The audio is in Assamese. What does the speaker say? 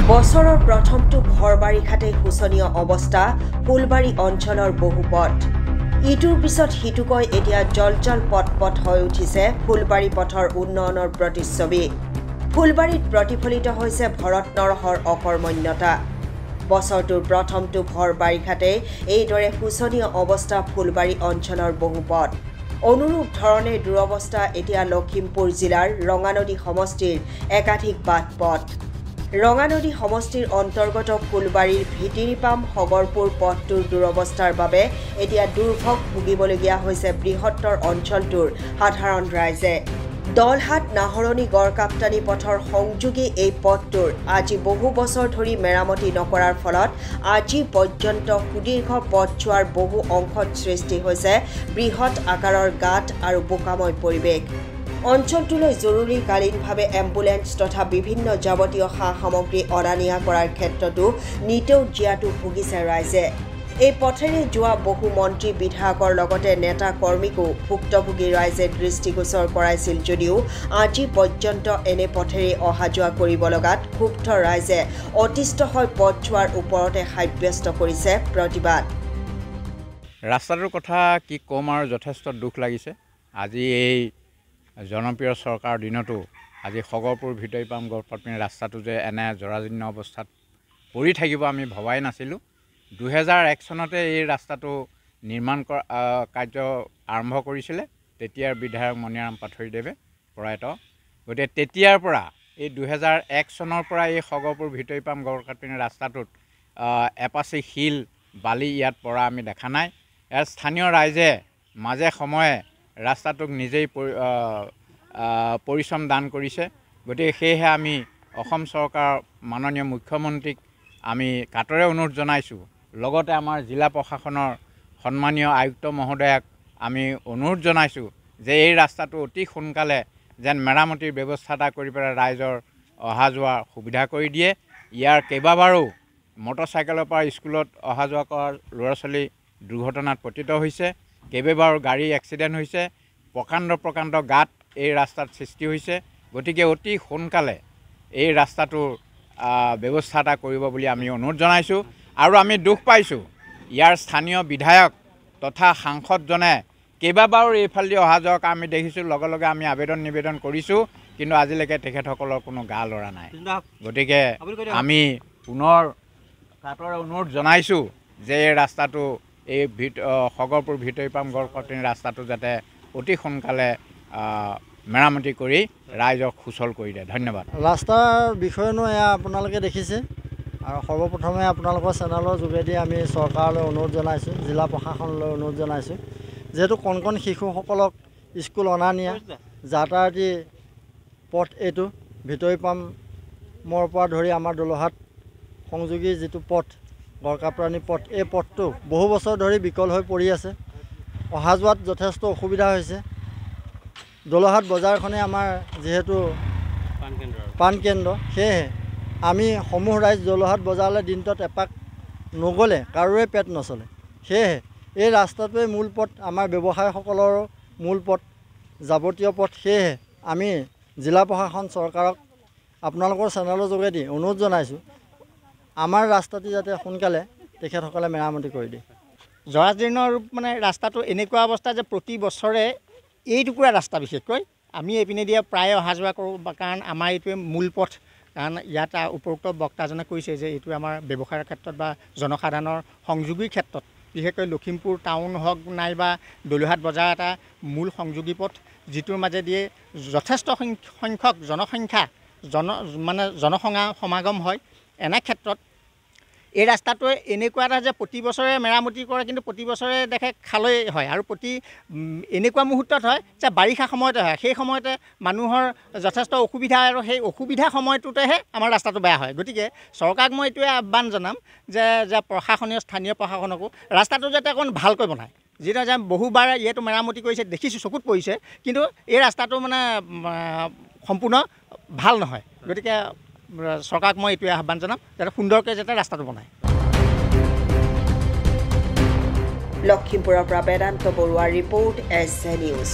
বছৰৰ প্ৰথমটো ভৰ বাৰিষাতে শোচনীয় অৱস্থা ফুলবাৰী অঞ্চলৰ বহু পথ ইটোৰ পিছত সিটোকৈ এতিয়া জলজল পট হৈ উঠিছে ফুলবাৰী পথৰ উন্নয়নৰ প্ৰতিচ্ছবি ফুলবাৰীত প্ৰতিফলিত হৈছে ভৰত নৰহৰ অকৰ্মণ্যতা বছৰটোৰ প্ৰথমটো ভৰ বাৰিষাতে এইদৰে শোচনীয় অৱস্থা ফুলবাৰী অঞ্চলৰ বহু পথ অনুৰূপ ধৰণে দুৰৱস্থা এতিয়া লখিমপুৰ জিলাৰ ৰঙানদী সমষ্টিৰ একাধিক বাট পথ ৰঙানদী সমষ্টিৰ অন্তৰ্গত ফুলবাৰীৰ ভিটিৰিপাম হগৰপুৰ পথটোৰ দুৰৱস্থাৰ বাবে এতিয়া দুৰ্ভোগ ভুগিবলগীয়া হৈছে বৃহত্তৰ অঞ্চলটোৰ সাধাৰণ ৰাইজে দলহাট নাহৰণী গড়কাপ্তানি পথৰ সংযোগী এই পথটোৰ আজি বহু বছৰ ধৰি মেৰামতি নকৰাৰ ফলত আজি পৰ্যন্ত সুদীৰ্ঘ পথছোৱাৰ বহু অংশত সৃষ্টি হৈছে বৃহৎ আকাৰৰ গাঁত আৰু বোকাময় পৰিৱেশ অঞ্চলটোলৈ জৰুৰীকালীনভাৱে এম্বুলেন্স তথা বিভিন্ন যাৱতীয় সা-সামগ্ৰী অনা নিয়া কৰাৰ ক্ষেত্ৰতো নিতেও জিয়াটো ভুগিছে ৰাইজে এই পথেৰে যোৱা বহু মন্ত্ৰী বিধায়কৰ লগতে নেতা কৰ্মীকো ভুক্তভোগী ৰাইজে দৃষ্টিগোচৰ কৰাইছিল যদিও আজি পৰ্যন্ত এনে পথেৰে অহা যোৱা কৰিব লগাত ক্ষুব্ধ ৰাইজে অতিষ্ঠ হৈ পথছোৱাৰ ওপৰতে সাব্যস্ত কৰিছে প্ৰতিবাদ ৰাস্তাটোৰ কথা কি কম আৰু যথেষ্ট দুখ লাগিছে আজি এই জনপ্ৰিয় চৰকাৰৰ দিনতো আজি খগৰপুৰ ভিতৰিপাম গড়কাপ্তানি ৰাস্তাটো যে এনে জৰাজীৰ্ণ অৱস্থাত পৰি থাকিব আমি ভবাই নাছিলোঁ 2001 চনতে এই ৰাস্তাটো নিৰ্মাণ কাৰ্য আৰম্ভ কৰিছিলে তেতিয়াৰ বিধায়ক মণিৰাম পাথৰীদেৱে প্ৰয়াত গতিকে তেতিয়াৰ পৰা এই 2001 চনৰ পৰা এই খগৰপুৰ ভিতৰিপাম গড়কাপ্তানি ৰাস্তাটোত এপাচি শিল বালি ইয়াত পৰা আমি দেখা নাই ইয়াৰ স্থানীয় ৰাইজে মাজে সময়ে ৰাস্তাটোক নিজেই পৰিশ্ৰম দান কৰিছে গতিকে সেয়েহে আমি অসম চৰকাৰৰ মাননীয় মুখ্যমন্ত্ৰীক আমি কাটৰে অনুৰোধ জনাইছোঁ লগতে আমাৰ জিলা প্ৰশাসনৰ সন্মানীয় আয়ুক্ত মহোদয়াক আমি অনুৰোধ জনাইছোঁ যে এই ৰাস্তাটো অতি সোনকালে যেন মেৰামতিৰ ব্যৱস্থা এটা কৰি পেলাই ৰাইজৰ অহা যোৱাৰ সুবিধা কৰি দিয়ে ইয়াৰ কেইবাবাৰো মটৰচাইকেলৰ পৰা স্কুলত অহা যোৱা কৰা ল'ৰা ছোৱালী দুৰ্ঘটনাত পতিত হৈছে কেইবাবাৰো গাড়ী এক্সিডেণ্ট হৈছে প্ৰকাণ্ড গাঁত এই ৰাস্তাত সৃষ্টি হৈছে গতিকে অতি সোনকালে এই ৰাস্তাটোৰ ব্যৱস্থা এটা কৰিব বুলি আমি অনুৰোধ জনাইছোঁ আৰু আমি দুখ পাইছোঁ ইয়াৰ স্থানীয় বিধায়ক তথা সাংসদজনে কেইবাবাৰো এইফালেদি অহা যোৱা আমি দেখিছোঁ লগে আমি আবেদন নিবেদন কৰিছোঁ কিন্তু আজিলৈকে তেখেতসকলৰ কোনো গা লৰা নাই গতিকে আমি পুনৰ কাটৰে অনুৰোধ জনাইছোঁ যে এই ৰাস্তাটো এই খগৰপুৰ ভিতৰিপাম গড়কাপ্তানি ৰাস্তাটো যাতে অতি সোনকালে মেৰামতি কৰি ৰাইজক সুচল কৰি দিয়ে ধন্যবাদ ৰাস্তাৰ বিষয়েনো এয়া আপোনালোকে দেখিছে আৰু সৰ্বপ্ৰথমে আপোনালোকৰ চেনেলৰ যোগেদি আমি চৰকাৰলৈ অনুৰোধ জনাইছোঁ জিলা প্ৰশাসনলৈ অনুৰোধ জনাইছোঁ যিহেতু কণ শিশুসকলক স্কুল অনা নিয়া যাতায়াতী পথ এইটো ভিতৰিপামৰ পৰা ধৰি আমাৰ দলহাট সংযোগী যিটো পথ গড়কাপ্তানি পথ এই পথটো বহু বছৰ ধৰি বিকল হৈ পৰি আছে অহা যোৱাত যথেষ্ট অসুবিধা হৈছে দলহাট বজাৰখনে আমাৰ যিহেতু পাণ কেন্দ্ৰ সেয়েহে আমি সমূহ ৰাইজ দলহাট বজাৰলৈ দিনটোত এপাক নগ'লে কাৰোৰে পেট নচলে সেয়েহে এই ৰাস্তাটোৱে মূল পথ আমাৰ ব্যৱসায়ীসকলৰো মূল পথ যাৱতীয় পথ সেয়েহে আমি জিলা প্ৰশাসন চৰকাৰক আপোনালোকৰ চেনেলৰ যোগেদি অনুৰোধ জনাইছোঁ আমাৰ ৰাস্তাটো যাতে সোনকালে তেখেতসকলে মেৰামতি কৰি দিয়ে জৰাজীৰ্ণ ৰূপ মানে ৰাস্তাটো এনেকুৱা অৱস্থা যে প্ৰতি বছৰে এইটুকুৰা ৰাস্তা বিশেষকৈ আমি এইপিনে দিয়ে প্ৰায় অহা যোৱা কৰোঁ কাৰণ আমাৰ এইটোৱে মূল পথ কাৰণ ইয়াত উপৰোক্ত বক্তাজনে কৈছে যে এইটো আমাৰ ব্যৱসায়ৰ ক্ষেত্ৰত বা জনসাধাৰণৰ সংযোগীৰ ক্ষেত্ৰত বিশেষকৈ লখিমপুৰ টাউন হওক নাইবা দলহাট বজাৰ এটা মূল সংযোগী পথ যিটোৰ মাজেদিয়ে যথেষ্ট সংখ্যক জনসংখ্যা সমাগম হয় এনে ক্ষেত্ৰত এই ৰাস্তাটোৱে এনেকুৱা এটা যে প্ৰতি বছৰে মেৰামতি কৰে কিন্তু প্ৰতি বছৰে দেখে খালৈ হয় আৰু এনেকুৱা মুহূৰ্তত হয় যে বাৰিষা সময়তে হয় সেই সময়তে মানুহৰ যথেষ্ট অসুবিধা আৰু সেই অসুবিধা সময়টোতেহে আমাৰ ৰাস্তাটো বেয়া হয় গতিকে চৰকাৰক মই এইটোৱে আহ্বান জনাম যে স্থানীয় প্ৰশাসনকো ৰাস্তাটো যাতে অকণ ভালকৈ বনায় যিটো যে বহুবাৰ ইয়াতো মেৰামতি কৰিছে দেখিছোঁ চকুত পৰিছে কিন্তু এই ৰাস্তাটো মানে সম্পূৰ্ণ ভাল নহয় গতিকে চৰকাৰক মই এইটোৱে আহ্বান জনাম যাতে সুন্দৰকৈ যাতে ৰাস্তাটো বনায় লখিমপুৰৰ পৰা বেদান্ত বৰুৱাৰ ৰিপৰ্ট SJ নিউজ